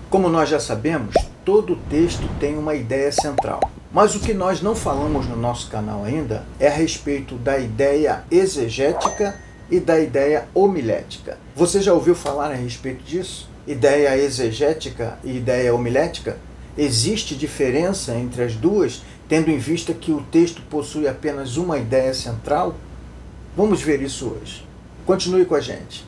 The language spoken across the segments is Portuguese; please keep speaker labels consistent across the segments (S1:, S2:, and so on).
S1: Como nós já sabemos, todo texto tem uma ideia central. Mas o que nós não falamos no nosso canal ainda é a respeito da ideia exegética e da ideia homilética. Você já ouviu falar a respeito disso? Ideia exegética e ideia homilética? Existe diferença entre as duas, tendo em vista que o texto possui apenas uma ideia central? Vamos ver isso hoje. Continue com a gente.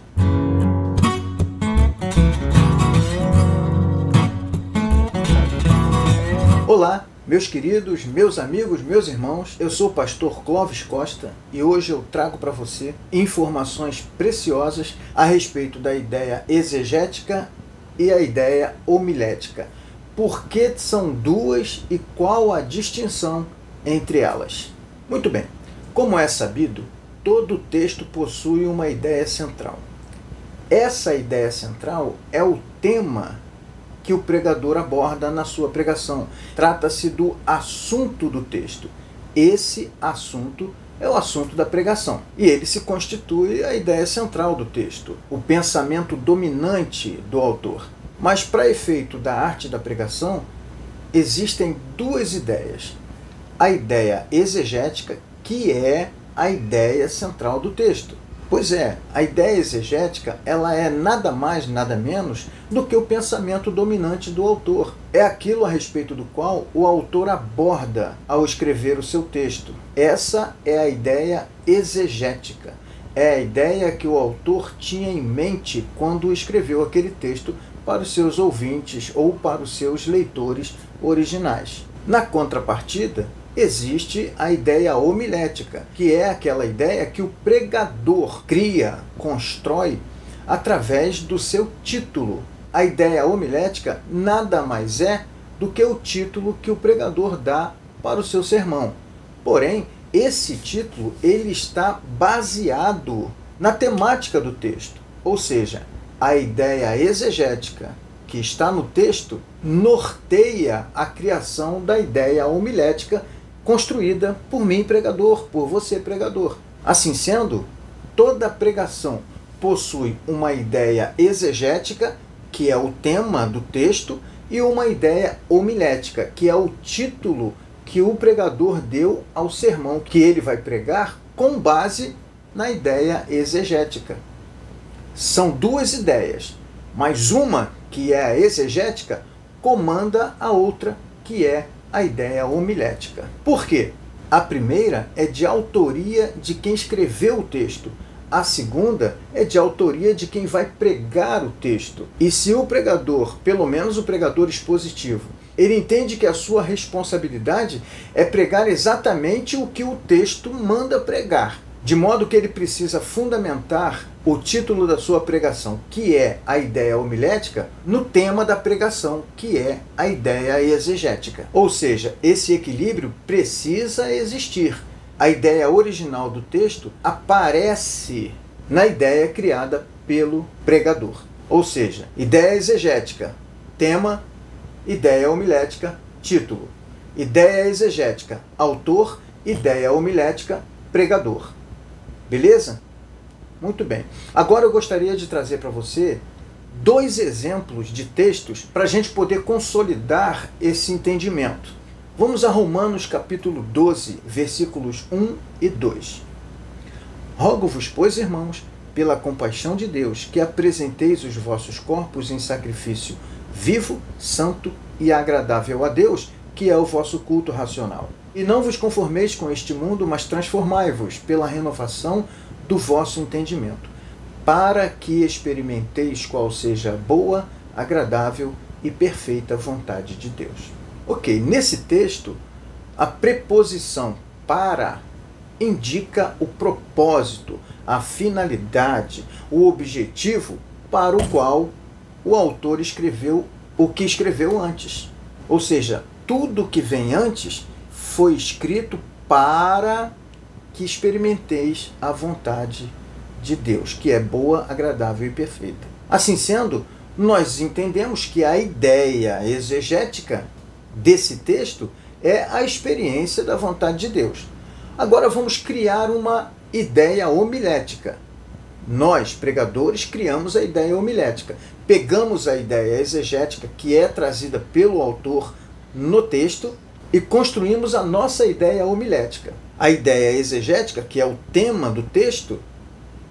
S1: Olá, meus queridos, meus amigos, meus irmãos, eu sou o pastor Clóvis Costa e hoje eu trago para você informações preciosas a respeito da ideia exegética e a ideia homilética. Por que são duas e qual a distinção entre elas? Muito bem, como é sabido, todo texto possui uma ideia central. Essa ideia central é o tema que o pregador aborda na sua pregação. Trata-se do assunto do texto. Esse assunto é o assunto da pregação. E ele se constitui a ideia central do texto, o pensamento dominante do autor. Mas para efeito da arte da pregação, existem duas ideias. A ideia exegética, que é a ideia central do texto. Pois é, a ideia exegética ela é nada mais, nada menos do que o pensamento dominante do autor. É aquilo a respeito do qual o autor aborda ao escrever o seu texto. Essa é a ideia exegética. É a ideia que o autor tinha em mente quando escreveu aquele texto para os seus ouvintes ou para os seus leitores originais. Na contrapartida, existe a ideia homilética, que é aquela ideia que o pregador cria, constrói através do seu título. A ideia homilética nada mais é do que o título que o pregador dá para o seu sermão. Porém, esse título ele está baseado na temática do texto, ou seja, a ideia exegética que está no texto norteia a criação da ideia homilética construída por mim, pregador, por você, pregador. Assim sendo, toda pregação possui uma ideia exegética, que é o tema do texto, e uma ideia homilética, que é o título que o pregador deu ao sermão que ele vai pregar com base na ideia exegética. São duas ideias, mas uma, que é a exegética, comanda a outra, que é a ideia homilética. Por quê? A primeira é de autoria de quem escreveu o texto. A segunda é de autoria de quem vai pregar o texto. E se o pregador, pelo menos o pregador expositivo, ele entende que a sua responsabilidade é pregar exatamente o que o texto manda pregar, de modo que ele precisa fundamentar o título da sua pregação, que é a ideia homilética, no tema da pregação, que é a ideia exegética. Ou seja, esse equilíbrio precisa existir. A ideia original do texto aparece na ideia criada pelo pregador. Ou seja, ideia exegética, tema, ideia homilética, título. Ideia exegética, autor, ideia homilética, pregador. Beleza? Muito bem. Agora eu gostaria de trazer para você dois exemplos de textos para a gente poder consolidar esse entendimento. Vamos a Romanos capítulo 12, versículos 1 e 2. Rogo-vos, pois, irmãos, pela compaixão de Deus, que apresenteis os vossos corpos em sacrifício vivo, santo e agradável a Deus, que é o vosso culto racional. E não vos conformeis com este mundo, mas transformai-vos pela renovação do vosso entendimento, para que experimenteis qual seja a boa, agradável e perfeita vontade de Deus. Ok, nesse texto, a preposição para indica o propósito, a finalidade, o objetivo para o qual o autor escreveu o que escreveu antes. Ou seja, tudo que vem antes foi escrito para que experimenteis a vontade de Deus, que é boa, agradável e perfeita. Assim sendo, nós entendemos que a ideia exegética desse texto é a experiência da vontade de Deus. Agora vamos criar uma ideia homilética. Nós, pregadores, criamos a ideia homilética. Pegamos a ideia exegética que é trazida pelo autor no texto e construímos a nossa ideia homilética. A ideia exegética, que é o tema do texto,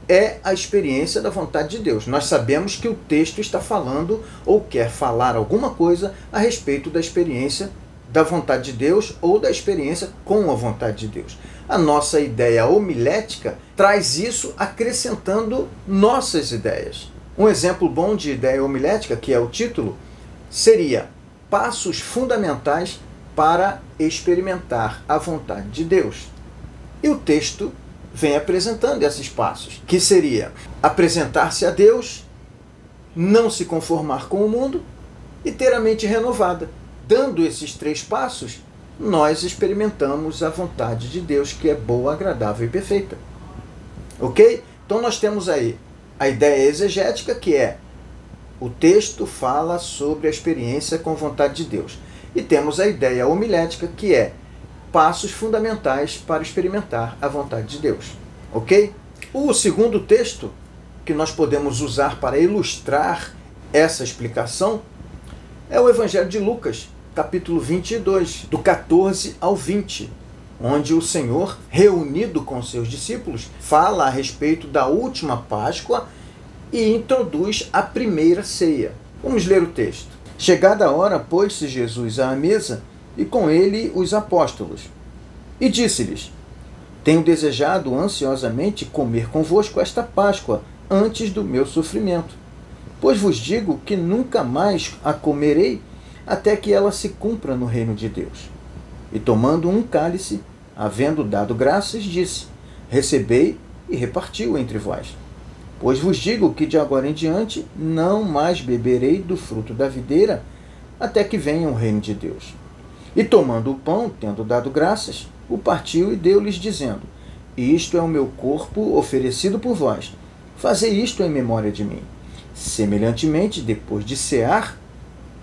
S1: é a experiência da vontade de Deus. Nós sabemos que o texto está falando ou quer falar alguma coisa a respeito da experiência da vontade de Deus ou da experiência com a vontade de Deus. A nossa ideia homilética traz isso acrescentando nossas ideias. Um exemplo bom de ideia homilética, que é o título, seria Passos Fundamentais para Experimentar a Vontade de Deus. E o texto vem apresentando esses passos, que seria apresentar-se a Deus, não se conformar com o mundo e ter a mente renovada. Dando esses 3 passos, nós experimentamos a vontade de Deus, que é boa, agradável e perfeita. Ok? Então nós temos aí a ideia exegética, que é o texto fala sobre a experiência com a vontade de Deus. E temos a ideia homilética, que é passos fundamentais para experimentar a vontade de Deus. Ok? O segundo texto que nós podemos usar para ilustrar essa explicação é o Evangelho de Lucas, capítulo 22, do 14 ao 20, onde o Senhor, reunido com seus discípulos, fala a respeito da última Páscoa e introduz a primeira ceia. Vamos ler o texto. Chegada a hora, pôs-se Jesus à mesa e com ele os apóstolos. E disse-lhes: Tenho desejado ansiosamente comer convosco esta Páscoa antes do meu sofrimento. Pois vos digo que nunca mais a comerei até que ela se cumpra no reino de Deus. E tomando um cálice, havendo dado graças, disse: Recebei e repartiu entre vós. Pois vos digo que de agora em diante não mais beberei do fruto da videira até que venha o reino de Deus. E tomando o pão, tendo dado graças, o partiu e deu-lhes, dizendo: Isto é o meu corpo oferecido por vós. Fazei isto em memória de mim. Semelhantemente, depois de cear,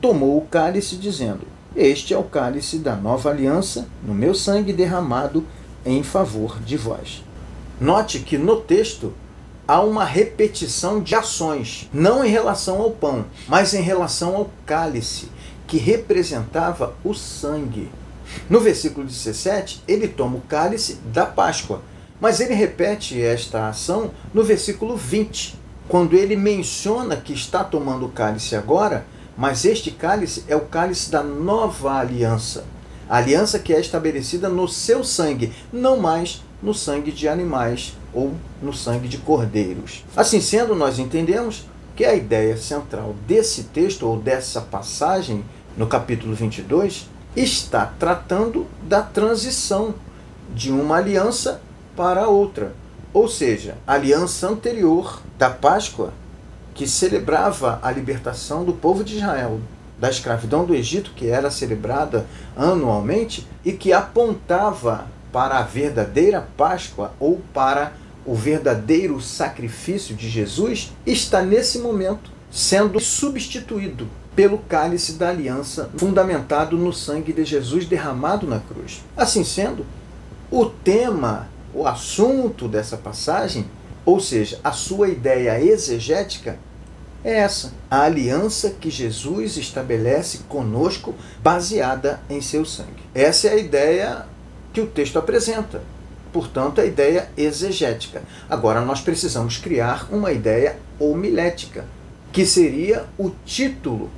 S1: tomou o cálice, dizendo: Este é o cálice da nova aliança, no meu sangue derramado em favor de vós. Note que no texto há uma repetição de ações, não em relação ao pão, mas em relação ao cálice, que representava o sangue. No versículo 17, ele toma o cálice da Páscoa, mas ele repete esta ação no versículo 20, quando ele menciona que está tomando o cálice agora, mas este cálice é o cálice da nova aliança. A aliança que é estabelecida no seu sangue, não mais no sangue de animais ou no sangue de cordeiros. Assim sendo, nós entendemos que a ideia central desse texto ou dessa passagem, no capítulo 22, está tratando da transição de uma aliança para outra. Ou seja, a aliança anterior da Páscoa, que celebrava a libertação do povo de Israel da escravidão do Egito, que era celebrada anualmente e que apontava para a verdadeira Páscoa ou para o verdadeiro sacrifício de Jesus, está nesse momento sendo substituído pelo cálice da aliança fundamentado no sangue de Jesus derramado na cruz. Assim sendo, o tema, o assunto dessa passagem, ou seja, a sua ideia exegética, é essa: a aliança que Jesus estabelece conosco baseada em seu sangue. Essa é a ideia que o texto apresenta. Portanto, a ideia exegética. Agora nós precisamos criar uma ideia homilética, que seria o título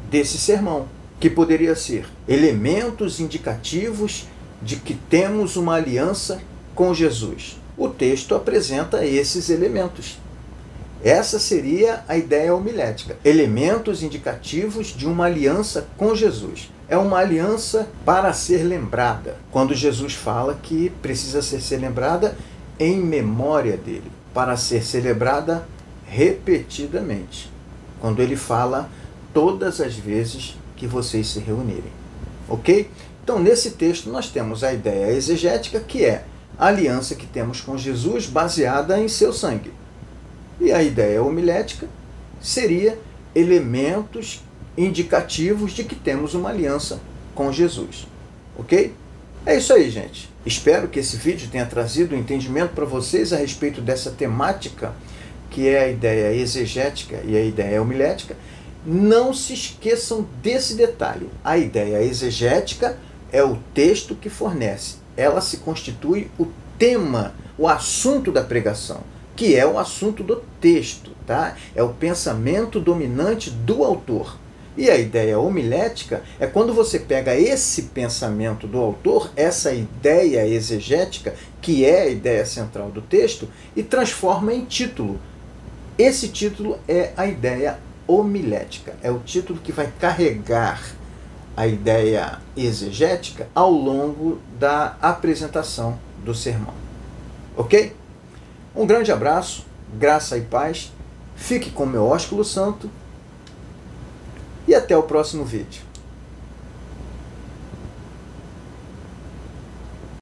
S1: desse sermão, que poderia ser elementos indicativos de que temos uma aliança com Jesus. O texto apresenta esses elementos. Essa seria a ideia homilética. Elementos indicativos de uma aliança com Jesus. É uma aliança para ser lembrada. Quando Jesus fala que precisa ser lembrada em memória dele, para ser celebrada repetidamente. Quando ele fala todas as vezes que vocês se reunirem. Ok? Então, nesse texto, nós temos a ideia exegética, que é a aliança que temos com Jesus baseada em seu sangue. E a ideia homilética seria elementos indicativos de que temos uma aliança com Jesus. Ok? É isso aí, gente. Espero que esse vídeo tenha trazido um entendimento para vocês a respeito dessa temática que é a ideia exegética e a ideia homilética, não se esqueçam desse detalhe. A ideia exegética é o texto que fornece. Ela se constitui o tema, o assunto da pregação, que é o assunto do texto, tá? É o pensamento dominante do autor. E a ideia homilética é quando você pega esse pensamento do autor, essa ideia exegética, que é a ideia central do texto, e transforma em título. Esse título é a ideia homilética. É o título que vai carregar a ideia exegética ao longo da apresentação do sermão. Ok? Um grande abraço, graça e paz. Fique com meu ósculo santo e até o próximo vídeo.